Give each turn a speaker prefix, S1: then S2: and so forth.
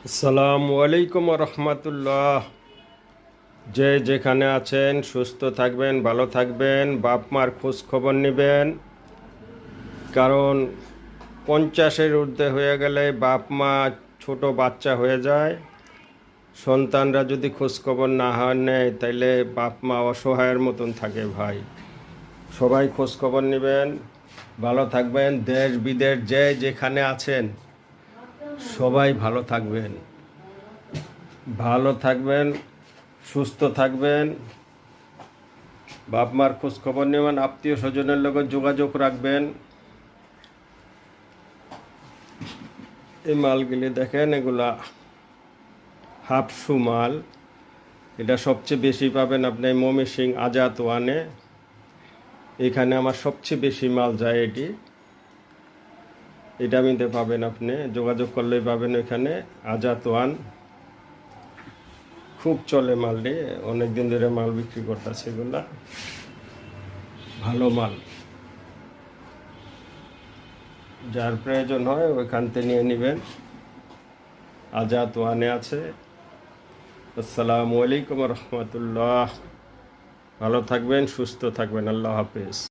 S1: আসসালামু আলাইকুম রহমতুল্লাহ। যে যেখানে আছেন সুস্থ থাকবেন, ভালো থাকবেন, বাপ মার খোঁজ খবর নেবেন। কারণ 50-এর ঊর্ধ্বে হয়ে গেলে বাপ মা ছোট বাচ্চা হয়ে যায়। সন্তানরা যদি খোঁজ খবর না নেয় তাইলে বাপ মা অসহায়ের মতন থাকে ভাই। সবাই খোঁজ খবর নেবেন, ভালো থাকবেন। দেশ বিদেশ যে যেখানে আছেন সবাই ভালো থাকবেন, সুস্থ থাকবেন। বাপ মার খোঁজ খবর নেবেন, আত্মীয় স্বজনের লগে যোগাযোগ রাখবেন। এই মালগুলি দেখেন, এগুলা হাফসু মাল। এটা সবচেয়ে বেশি পাবেন আপনি ময়মনসিংহ আজাদ ওয়ানে। এখানে আমার সবচেয়ে বেশি মাল যায় এটা আমিতে পাবেন, আপনি যোগাযোগ করলেই পাবেন। এখানে আজাদ ওয়ান খুব চলে মালটি, অনেকদিন ধরে মাল বিক্রি করতেছে। এগুলা ভালো মাল, যার প্রয়োজন হয় ওইখান থেকে নিয়ে নেবেন। আজাদ ওয়ানে আছে। আসসালামু আলাইকুম রহমতুল্লাহ। ভালো থাকবেন, সুস্থ থাকবেন। আল্লাহ হাফেজ।